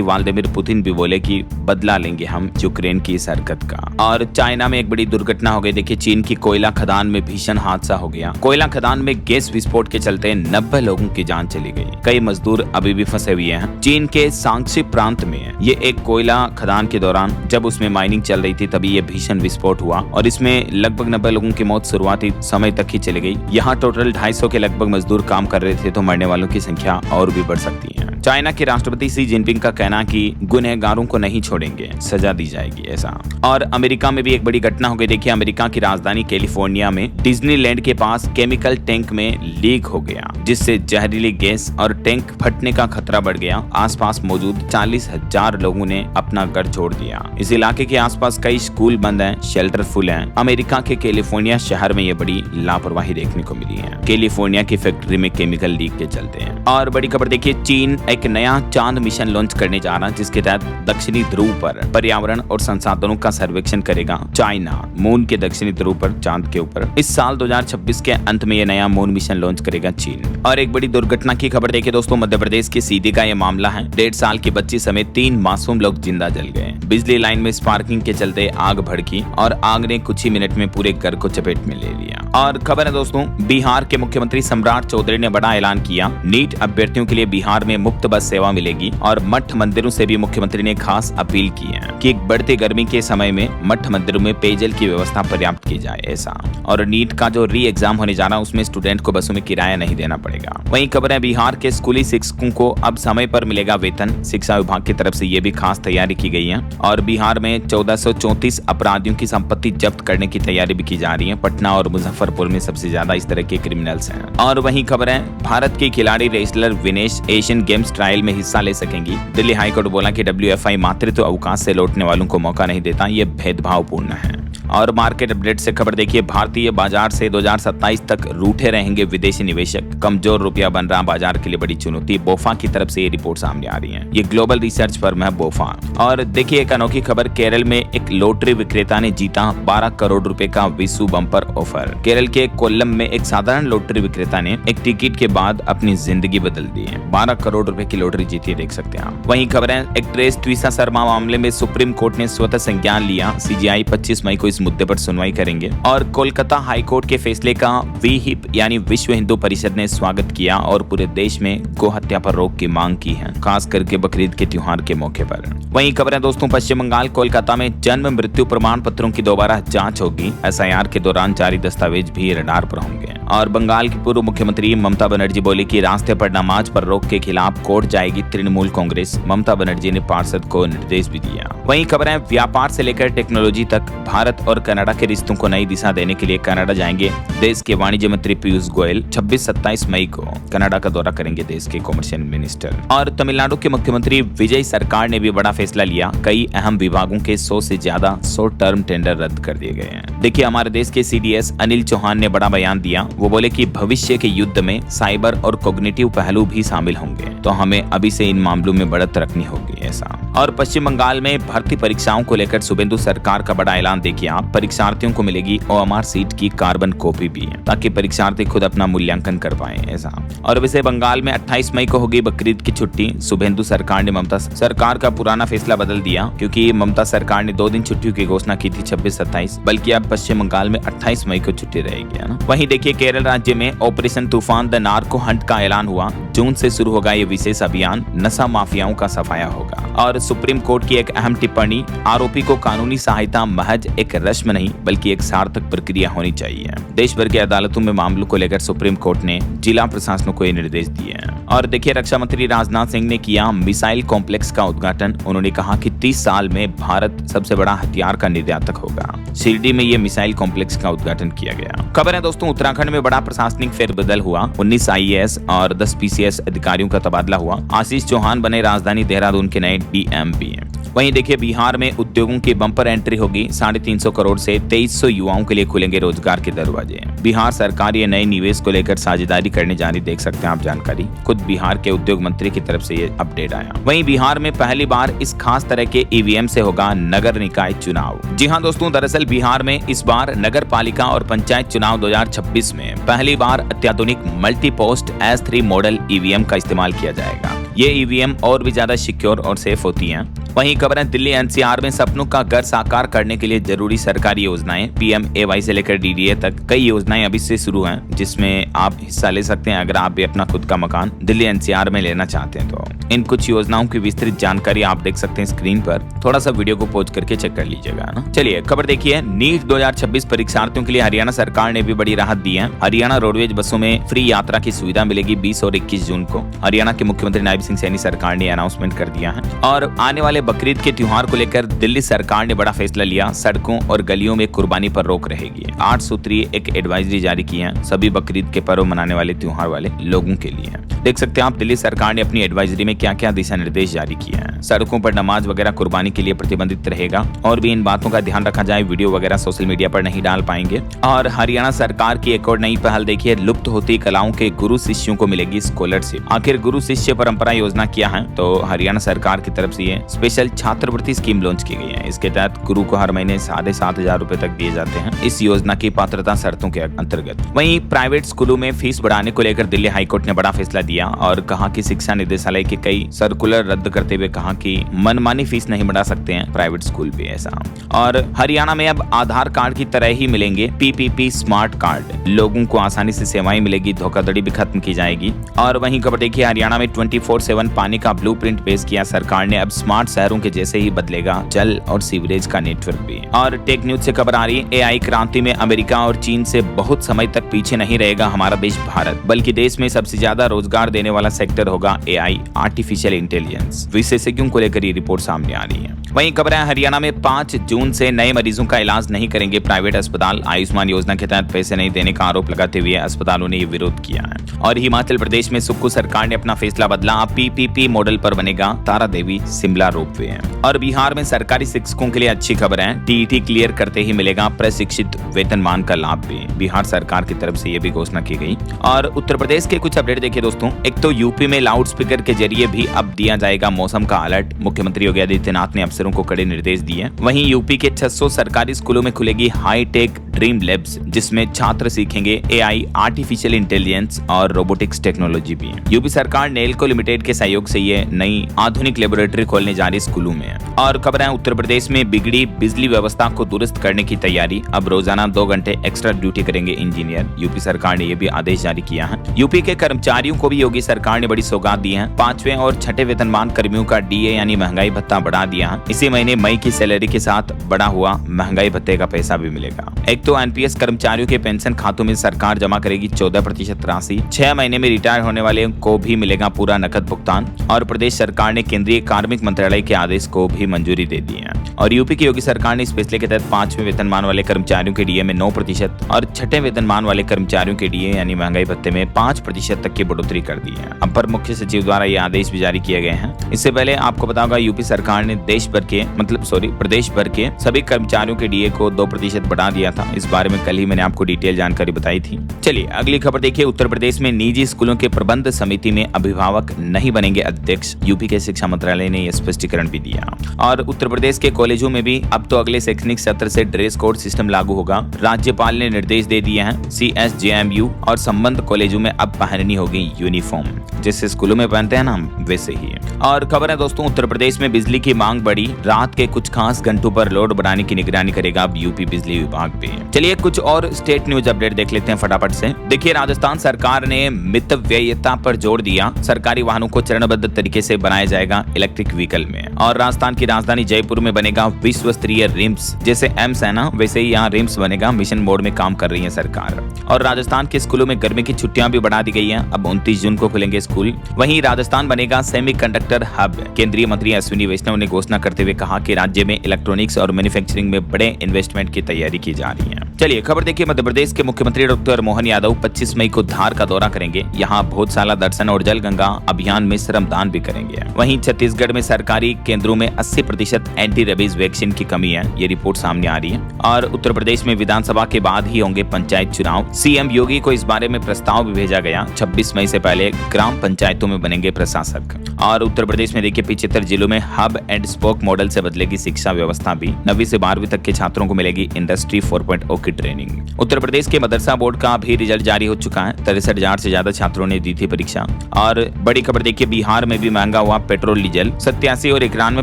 व्लादिमीर पुतिन भी बोले कि बदला लेंगे हम यूक्रेन की इस हरकत का। और चाइना में एक बड़ी दुर्घटना हो गई। देखिए, चीन की कोयला खदान में भीषण हादसा हो गया। कोयला खदान में गैस विस्फोट के चलते 90 लोगों की जान चली गई। कई मजदूर अभी भी फंसे हुए हैं। चीन के सांगसी प्रांत में ये एक कोयला खदान के दौरान जब उसमें माइनिंग चल रही थी तभी ये भीषण विस्फोट हुआ और इसमें लगभग 90 लोगों की मौत शुरुआती समय तक ही चली गई। यहाँ टोटल 250 के लगभग मजदूर काम कर रहे थे, तो मरने वालों की संख्या और भी बढ़ सकती है। चाइना के राष्ट्रपति शी जिनपिंग का कहना कि गुनहगारों को नहीं छोड़ेंगे, सजा दी जाएगी ऐसा। और अमेरिका में भी एक बड़ी घटना हो गई। देखिए, अमेरिका की राजधानी कैलिफोर्निया में डिज्नीलैंड के पास केमिकल टैंक में लीक हो गया, जिससे जहरीली गैस और टैंक फटने का खतरा बढ़ गया। आसपास मौजूद 40,000 लोगों ने अपना घर छोड़ दिया। इस इलाके के आसपास कई स्कूल बंद हैं, शेल्टर फुल हैं। अमेरिका के कैलिफोर्निया शहर में ये बड़ी लापरवाही देखने को मिली है, कैलिफोर्निया की फैक्ट्री में केमिकल लीक के चलते हैं। और बड़ी खबर देखिए, चीन एक नया चांद मिशन लॉन्च करने जा रहा है, जिसके तहत दक्षिणी ध्रुव पर पर्यावरण और संसाधनों का सर्वेक्षण करेगा। चाइना मून के दक्षिणी ध्रुव पर चांद के ऊपर इस साल 2026 के अंत में यह नया मून मिशन लॉन्च करेगा चीन। और एक बड़ी दुर्घटना की खबर देखिए दोस्तों, मध्य प्रदेश के सीधी का यह मामला है। 1.5 साल की बच्ची समेत 3 मासूम लोग जिंदा जल गए। बिजली लाइन में स्पार्किंग के चलते आग भड़की और आग ने कुछ ही मिनट में पूरे घर को चपेट में ले लिया। और खबर है दोस्तों, बिहार के मुख्यमंत्री सम्राट चौधरी ने बड़ा ऐलान किया। नीट अभ्यर्थियों के लिए बिहार में मुफ्त बस सेवा मिलेगी। और मठ मंदिरों से भी मुख्यमंत्री ने खास अपील की है कि बढ़ते गर्मी के समय में मठ मंदिरों में पेयजल की व्यवस्था पर्याप्त की जाए ऐसा। और नीट का जो री एग्जाम होने जा रहा है उसमें स्टूडेंट को बसों में किराया नहीं देना पड़ेगा। वहीं खबर है, बिहार के स्कूली शिक्षकों को अब समय पर मिलेगा वेतन। शिक्षा विभाग की तरफ से ये भी खास तैयारी की गई है। और बिहार में 1434 अपराधियों की संपत्ति जब्त करने की तैयारी भी की जा रही है। पटना और मुजफ्फरपुर में सबसे ज्यादा इस तरह के क्रिमिनल्स हैं। और वहीं खबर है, भारत के खिलाड़ी wrestler Vinesh Asian games trial में हिस्सा ले सकेंगी। दिल्ली हाईकोर्ट बोला कि WFI मातृत्व अवकाश से लौटने वालों को मौका नहीं देता, ये भेदभावपूर्ण है। और मार्केट अपडेट से खबर देखिए, भारतीय बाजार से 2027 तक रूठे रहेंगे विदेशी निवेशक। कमजोर रुपया बन रहा बाजार के लिए बड़ी चुनौती। बोफा की तरफ से ये रिपोर्ट सामने आ रही है। ये ग्लोबल रिसर्च फर्म है बोफा। और देखिए एक अनोखी खबर, केरल में एक लॉटरी विक्रेता ने जीता 12 करोड़ रुपए का विशु बम्पर ऑफर। केरल के कोल्लम में एक साधारण लॉटरी विक्रेता ने एक टिकट के बाद अपनी जिंदगी बदल दी है। 12 करोड़ रुपए की लॉटरी जीती, देख सकते हैं आप। वहीं खबर है, एक्ट्रेस ट्विसा शर्मा मामले में सुप्रीम कोर्ट ने स्वतः संज्ञान लिया। CGI 25 मई को इस मुद्दे पर सुनवाई करेंगे। और कोलकाता हाई कोर्ट के फैसले का विहिप यानी विश्व हिंदू परिषद ने स्वागत किया और पूरे देश में गो हत्या पर रोक की मांग की है, खास करके बकरीद के त्योहार के मौके पर। वहीं खबर है दोस्तों, पश्चिम बंगाल कोलकाता में जन्म मृत्यु प्रमाण पत्रों की दोबारा जांच होगी। SIR के दौरान जारी दस्तावेज भी रडार पर होंगे। और बंगाल की पूर्व मुख्यमंत्री ममता बनर्जी बोली कि रास्ते पर नमाज पर रोक के खिलाफ कोर्ट जाएगी तृणमूल कांग्रेस। ममता बनर्जी ने पार्षद को निर्देश भी दिया। वहीं खबर है, व्यापार से लेकर टेक्नोलॉजी तक भारत और कनाडा के रिश्तों को नई दिशा देने के लिए कनाडा जाएंगे देश के वाणिज्य मंत्री पीयूष गोयल। 26-27 मई को कनाडा का दौरा करेंगे देश के कॉमर्शियल मिनिस्टर। और तमिलनाडु के मुख्यमंत्री विजय सरकार ने भी बड़ा फैसला लिया। कई अहम विभागों के 100 से ज्यादा शॉर्ट टर्म टेंडर रद्द कर दिए गए हैं। देखिए, हमारे देश के CDS अनिल चौहान ने बड़ा बयान दिया। वो बोले कि भविष्य के युद्ध में साइबर और कॉग्निटिव पहलू भी शामिल होंगे, तो हमें अभी से इन मामलों में बढ़त रखनी होगी ऐसा। और पश्चिम बंगाल में भर्ती परीक्षाओं को लेकर शुभेंदु सरकार का बड़ा ऐलान देखिए आप। परीक्षार्थियों को मिलेगी OMR सीट की कार्बन कॉपी भी, ताकि परीक्षार्थी खुद अपना मूल्यांकन कर पाए ऐसा। और वैसे बंगाल में 28 मई को होगी बकरीद की छुट्टी। शुभेंदु सरकार ने ममता सरकार का पुराना फैसला बदल दिया, क्योंकि ममता सरकार ने 2 दिन छुट्टियों की घोषणा की थी, 26-27, बल्कि अब पश्चिम बंगाल में 28 मई को छुट्टी रहेगी। वहीं देखिए केरल राज्य में ऑपरेशन तूफान द नार्को हंट का ऐलान हुआ। जून से शुरू होगा ये विशेष अभियान, नशा माफियाओं का सफाया होगा। और सुप्रीम कोर्ट की एक अहम टिप्पणी, आरोपी को कानूनी सहायता महज एक रस्म नहीं बल्कि एक सार्थक प्रक्रिया होनी चाहिए। देश भर की अदालतों में मामलों को लेकर सुप्रीम कोर्ट ने जिला प्रशासनों को ये निर्देश दिए हैं। और देखिए, रक्षा मंत्री राजनाथ सिंह ने किया मिसाइल कॉम्प्लेक्स का उद्घाटन। उन्होंने कहा कि 30 साल में भारत सबसे बड़ा हथियार का निर्यातक होगा। शिरडी में ये मिसाइल कॉम्प्लेक्स का उद्घाटन किया गया। खबर है दोस्तों, उत्तराखंड में बड़ा प्रशासनिक फेरबदल हुआ। 19 IAS और 10 PCS अधिकारियों का तबादला हुआ। आशीष चौहान बने राजधानी देहरादून के नए DMP। वहीं देखिए, बिहार में उद्योगों की बम्पर एंट्री होगी। 350 करोड़ से 2300 युवाओं के लिए खुलेंगे रोजगार के दरवाजे। बिहार सरकार ये नए निवेश को लेकर साझेदारी करने जा रही, देख सकते हैं आप जानकारी। खुद बिहार के उद्योग मंत्री की तरफ से ये अपडेट आया। वहीं बिहार में पहली बार इस खास तरह के EVM से होगा नगर निकाय चुनाव। जी हाँ दोस्तों, दरअसल बिहार में इस बार नगर पालिका और पंचायत चुनाव 2026 में पहली बार अत्याधुनिक multi post S3 model EVM का इस्तेमाल किया जाएगा। ये EVM और भी ज्यादा सिक्योर और सेफ होती हैं। वहीं खबरें दिल्ली NCR में सपनों का घर साकार करने के लिए जरूरी सरकारी योजनाएं, PMAY से लेकर DDA तक कई योजनाएं अभी से शुरू हैं, जिसमें आप हिस्सा ले सकते हैं अगर आप भी अपना खुद का मकान दिल्ली NCR में लेना चाहते हैं। तो इन कुछ योजनाओं की विस्तृत जानकारी आप देख सकते हैं स्क्रीन पर। थोड़ा सा वीडियो को पॉज करके चेक कर लीजिएगा ना। चलिए खबर देखिए, नीट 2026 परीक्षार्थियों के लिए हरियाणा सरकार ने भी बड़ी राहत दी है। हरियाणा रोडवेज बसों में फ्री यात्रा की सुविधा मिलेगी 20 और 21 जून को। हरियाणा के मुख्यमंत्री नायब सिंह सैनी सरकार ने अनाउंसमेंट कर दिया है। और आने वाले बकरीद के त्योहार को लेकर दिल्ली सरकार ने बड़ा फैसला लिया। सड़कों और गलियों में कुर्बानी पर रोक रहेगी। 8 सूत्रीय एक एडवाइजरी जारी की है सभी बकरीद के पर्व मनाने वाले त्योहार वाले लोगों के लिए। देख सकते हैं आप, दिल्ली सरकार ने अपनी एडवाइजरी में क्या क्या दिशा निर्देश जारी किए हैं। सड़कों पर नमाज वगैरह कुर्बानी के लिए प्रतिबंधित रहेगा। और भी इन बातों का ध्यान रखा जाए, वीडियो वगैरह सोशल मीडिया पर नहीं डाल पाएंगे। और हरियाणा सरकार की एक और नई पहल देखिए, लुप्त होती कलाओं के गुरु शिष्यों को मिलेगी स्कॉलरशिप। आखिर गुरु शिष्य परंपरा योजना क्या है, तो हरियाणा सरकार की तरफ से ये स्पेशल छात्रवृत्ति स्कीम लॉन्च की गई है। इसके तहत गुरु को हर महीने 7,500 रुपए तक दिए जाते हैं इस योजना की पात्रता शर्तों के अंतर्गत। वहीं प्राइवेट स्कूलों में फीस बढ़ाने को लेकर दिल्ली हाईकोर्ट ने बड़ा फैसला दिया और कहा कि शिक्षा निदेशालय के कई सर्कुलर रद्द करते हुए कहा कि मनमानी फीस नहीं बढ़ा सकते हैं प्राइवेट स्कूल भी ऐसा। और हरियाणा में अब आधार कार्ड की तरह ही मिलेंगे PPP स्मार्ट कार्ड। लोगों को आसानी से सेवाएं मिलेगी, धोखाधड़ी भी खत्म की जाएगी। और वहीं खबर देखिए, हरियाणा में 24/7 पानी का ब्लूप्रिंट पेश किया सरकार ने। अब स्मार्ट शहरों के जैसे ही बदलेगा जल और सीवरेज का नेटवर्क भी। और टेक न्यूज से खबर आ रही है, AI क्रांति में अमेरिका और चीन से बहुत समय तक पीछे नहीं रहेगा हमारा देश भारत, बल्कि देश में सबसे ज्यादा रोजगार देने वाला सेक्टर होगा AI आर्टिफिशियल इंटेलिजेंस। विशेषज्ञों को लेकर ये रिपोर्ट सामने आ रही है। वहीं खबर है, हरियाणा में 5 जून से नए मरीजों का इलाज नहीं करेंगे प्राइवेट अस्पताल। आयुष्मान योजना के तहत पैसे नहीं देने का आरोप लगाते हुए अस्पतालों ने ये विरोध किया है। और हिमाचल प्रदेश में सुक्खू सरकार ने अपना फैसला बदला। अब PPP मॉडल पर बनेगा तारा देवी शिमला रोपवे। और बिहार में सरकारी शिक्षकों के लिए अच्छी खबर है, TET क्लियर करते ही मिलेगा प्रशिक्षित वेतनमान का लाभ भी। बिहार सरकार की तरफ से ये भी घोषणा की गई। और उत्तर प्रदेश के कुछ अपडेट देखिए दोस्तों। एक तो यूपी में लाउड स्पीकर के जरिए भी अब दिया जाएगा मौसम का अलर्ट। मुख्यमंत्री योगी आदित्यनाथ ने अफसरों को कड़े निर्देश दिए। वहीं यूपी के 600 सरकारी स्कूलों में खुलेगी हाईटेक ड्रीम लैब्स, जिसमें छात्र सीखेंगे AI आर्टिफिशियल इंटेलिजेंस और रोबोटिक्स टेक्नोलॉजी भी। यूपी सरकार नेल्को लिमिटेड के सहयोग से ये नई आधुनिक लेबोरेटरी खोलने जा रही स्कूलों में। और खबर है, उत्तर प्रदेश में बिगड़ी बिजली व्यवस्था को दुरुस्त करने की तैयारी। अब रोजाना 2 घंटे एक्स्ट्रा ड्यूटी करेंगे इंजीनियर। यूपी सरकार ने ये भी आदेश जारी किया है। यूपी के कर्मचारियों को भी योगी सरकार ने बड़ी सौगात दी है। 5वें और 6ठे वेतनमान कर्मियों का DA यानी महंगाई भत्ता बढ़ा दिया है। इसी महीने मई की सैलरी के साथ बढ़ा हुआ महंगाई भत्ते का पैसा भी मिलेगा। एक तो NPS कर्मचारियों के पेंशन खातों में सरकार जमा करेगी 14% राशि। 6 महीने में रिटायर होने वाले को भी मिलेगा पूरा नकद भुगतान। और प्रदेश सरकार ने केंद्रीय कार्मिक मंत्रालय के आदेश को भी मंजूरी दे दी है। और यूपी की योगी सरकार ने इस फैसले के तहत 5वें वेतनमान वाले कर्मचारियों के DA में 9% और 6ठे वेतनमान वाले कर्मचारियों के DA यानी महंगाई भत्ते में 5% तक की बढ़ोतरी कर दी है। अपर मुख्य सचिव द्वारा ये आदेश भी जारी किए गए हैं। इससे पहले आपको पता होगा, यूपी सरकार ने प्रदेश भर के सभी कर्मचारियों के DA को 2% बढ़ा दिया था। इस बारे में कल ही मैंने आपको डिटेल जानकारी बताई थी। चलिए अगली खबर देखिए। उत्तर प्रदेश में निजी स्कूलों के प्रबंध समिति में अभिभावक नहीं बनेंगे अध्यक्ष। यूपी के शिक्षा मंत्रालय ने यह स्पष्टीकरण भी दिया। और उत्तर प्रदेश के कॉलेजों में भी अब तो अगले शैक्षणिक सत्र से ड्रेस कोड सिस्टम लागू होगा। राज्यपाल ने निर्देश दे दिए हैं। CSJMU और संबंध कॉलेजों में अब पहननी होगी यूनिफॉर्म, जैसे स्कूलों में पहनते हैं ना वैसे ही। और खबर है दोस्तों, उत्तर प्रदेश में बिजली की मांग बढ़ी। रात के कुछ खास घंटों पर लोड बढ़ाने की निगरानी करेगा अब यूपी बिजली विभाग भी। चलिए कुछ और स्टेट न्यूज अपडेट देख लेते हैं फटाफट से। देखिए, राजस्थान सरकार ने मितव्ययिता पर जोर दिया। सरकारी वाहनों को चरणबद्ध तरीके से बनाया जाएगा इलेक्ट्रिक व्हीकल में। और राजस्थान की राजधानी जयपुर में बनेगा विश्व स्तरीय रिम्स। जैसे एम्स है ना, वैसे ही यहाँ रिम्स बनेगा। मिशन मोड में काम कर रही है सरकार। और राजस्थान के स्कूलों में गर्मी की छुट्टियां भी बढ़ा दी गई हैं। अब 29 जून को खुलेंगे स्कूल। वहीं राजस्थान बनेगा सेमीकंडक्टर हब। केंद्रीय मंत्री अश्विनी वैष्णव ने घोषणा करते हुए कहा कि राज्य में इलेक्ट्रॉनिक्स और मैन्युफैक्चरिंग में बड़े इन्वेस्टमेंट की तैयारी की जा रही है। चलिए खबर देखिए, मध्य प्रदेश के मुख्यमंत्री डॉक्टर मोहन यादव 25 मई को धार का दौरा करेंगे। यहाँ भोजशाला दर्शन और जल गंगा अभियान में श्रमदान भी करेंगे। वहीं छत्तीसगढ़ में सरकारी केंद्रों में 80% एंटी रेबीज वैक्सीन की कमी है, ये रिपोर्ट सामने आ रही है। और उत्तर प्रदेश में विधानसभा के बाद ही होंगे पंचायत चुनाव। सीएम योगी को इस बारे में प्रस्ताव भी भेजा गया। 26 मई से पहले ग्राम पंचायतों में बनेंगे प्रशासक। और उत्तर प्रदेश में देखिए 75 जिलों में हब एंड स्पोक मॉडल से बदलेगी शिक्षा व्यवस्था भी। 9वीं से 12वीं तक के छात्रों को मिलेगी इंडस्ट्री 4.0 की ट्रेनिंग। उत्तर प्रदेश के मदरसा बोर्ड का भी रिजल्ट जारी हो चुका है। 63,000 से ज्यादा छात्रों ने दी थी परीक्षा। और बड़ी खबर देखिए, बिहार में भी महंगा हुआ पेट्रोल डीजल। 87 और 91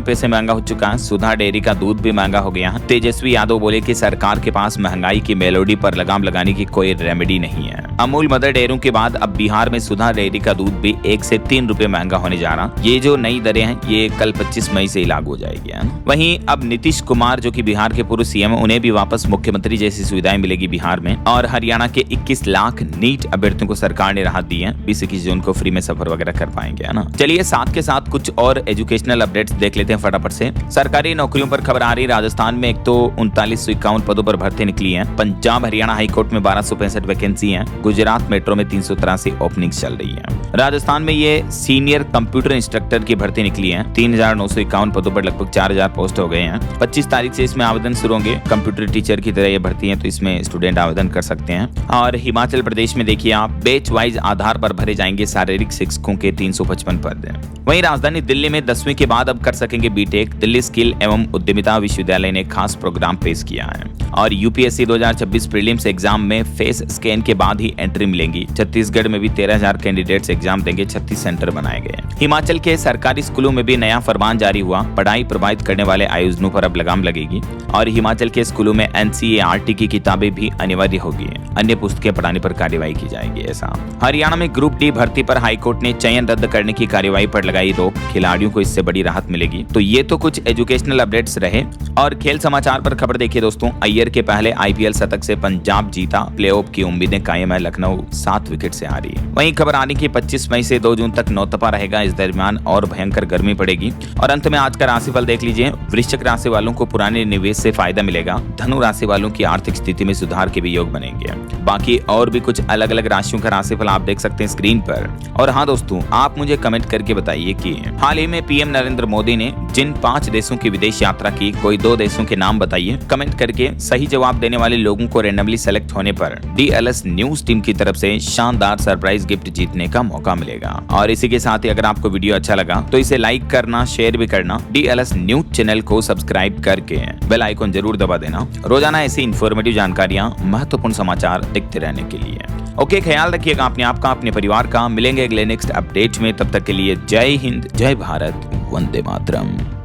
पैसे महंगा हो चुका है। सुधा डेयरी का दूध भी महंगा हो गया है। तेजस्वी यादव बोले कि सरकार के पास महंगाई की मेलोडी पर लगाम लगाने की कोई रेमेडी नहीं है। अमूल मदर डेयरियों के बाद अब बिहार में सुधा डेयरी का दूध भी 1 से 3 रुपए महंगा होने जा रहा। ये जो नई दरें हैं ये कल 25 मई से लागू हो जाएगी। वहीं अब नीतीश कुमार जो कि बिहार के पूर्व सीएम, उन्हें भी वापस मुख्यमंत्री जैसी सुविधाएं मिलेगी बिहार में। और हरियाणा के 21 लाख नीट अभ्यर्थियों को सरकार ने राहत दी है। 20-21 जून को फ्री में सफर वगैरह कर पाएंगे, है ना। चलिए साथ के साथ कुछ और एजुकेशनल अपडेट्स देख लेते हैं फटाफट से। सरकारी नौकरियों पर खबर आ रही। राजस्थान में एक तो 3951 पदों पर भर्ती निकली है। पंजाब हरियाणा हाईकोर्ट में 1265 वैकेंसी है। गुजरात मेट्रो में 383 ओपनिंग चल रही है। राजस्थान में ये सीनियर कंप्यूटर इंस्ट्रक्टर की भर्ती निकली है। 3951 पदों पर लगभग 4000 पोस्ट हो गए हैं। 25 तारीख से इसमें आवेदन शुरू होंगे। कंप्यूटर टीचर की तरह ये भर्ती है, तो इसमें स्टूडेंट आवेदन कर सकते हैं। और हिमाचल प्रदेश में देखिए आप बैच वाइज आधार पर भरे जाएंगे शारीरिक शिक्षकों के 355 पद हैं। वहीं राजधानी दिल्ली में 10वीं के बाद अब कर सकेंगे बीटेक। दिल्ली स्किल एवं उद्यमिता विश्वविद्यालय ने खास प्रोग्राम पेश किया है। और यूपीएससी 2026 प्रीलिम्स एग्जाम में फेस स्कैन के बाद ही एंट्री मिलेगी। छत्तीसगढ़ में भी 13,000 कैंडिडेट्स एग्जाम देंगे। 36 सेंटर बनाए गए। हिमाचल के सरकारी स्कूलों में भी नया फरमान जारी हुआ। पढ़ाई प्रभावित करने वाले आयोजनों पर अब लगाम लगेगी। और हिमाचल के स्कूलों में एनसीईआरटी की किताबें भी अनिवार्य होगी। अन्य पुस्तकें पढ़ाने पर कार्यवाही की जाएगी। ऐसा हरियाणा में ग्रुप डी भर्ती पर हाईकोर्ट ने चयन रद्द करने की कार्यवाही पर लगाई रोक। खिलाड़ियों को इससे बड़ी राहत मिलेगी। तो ये तो कुछ एजुकेशनल अपडेट्स रहे। और खेल समाचार पर खबर देखिए दोस्तों, अय्यर के पहले आईपीएल शतक से पंजाब जीता। प्लेऑफ की उम्मीदें कायम है। लखनऊ 7 विकेट से हारी। वहीं खबर आने की 25 मई से 2 जून तक नौतपा रहेगा। इस दरमियान और भयंकर गर्मी पड़ेगी। और अंत में आज का राशिफल देख लीजिए। वृश्चिक राशि वालों को पुराने निवेश से फायदा मिलेगा। धनु राशि वालों की आर्थिक स्थिति में सुधार के भी योग बनेंगे। बाकी और भी कुछ अलग अलग राशियों का राशिफल आप देख सकते हैं स्क्रीन पर। और हाँ दोस्तों, आप मुझे कमेंट करके बताइए कि हाल ही में पीएम नरेंद्र मोदी ने जिन 5 देशों की विदेश यात्रा की, कोई 2 देशों के नाम बताइए। कमेंट करके सही जवाब देने वाले लोगों को रैंडमली सेलेक्ट होने पर डीएलएस न्यूज टीम की तरफ से शानदार सरप्राइज गिफ्ट जीतने का मौका मिलेगा। और इसी के साथ ही अगर आपको वीडियो अच्छा लगा तो इसे लाइक करना, शेयर भी करना। डीएलएस न्यूज चैनल को सब्सक्राइब करके बेल आइकन जरूर दबा देना। रोजाना ऐसी इंफॉर्मेटिव जानकारियां, महत्वपूर्ण समाचार देखते रहने के लिए। ओके, ख्याल रखिएगा अपने आप का, अपने परिवार का। मिलेंगे अगले नेक्स्ट अपडेट में। तब तक के लिए जय हिंद, जय भारत, वंदे मातरम।